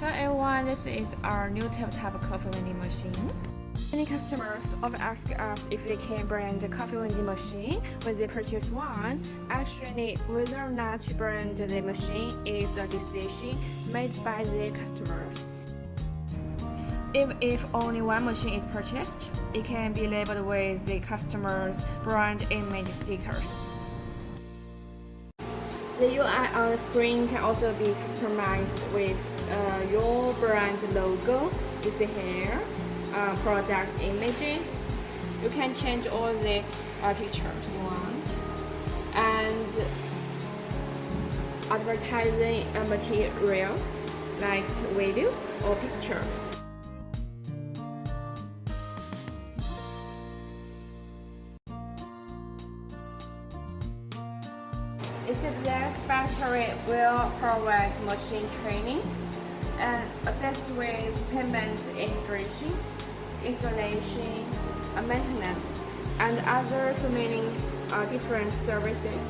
Hello everyone, this is our new tabletop coffee vending machine. Many customers often ask us if they can brand the coffee vending machine when they purchase one. Actually, whether or not to brand the machine is a decision made by the customers. If only one machine is purchased, it can be labeled with the customer's brand image stickers. The UI on the screen can also be customized with your brand logo, if they have product images. You can change all the pictures you want, and advertising materials like video or pictures. Except that factory will provide machine training and assist with payment integration, installation, maintenance, and other remaining different services.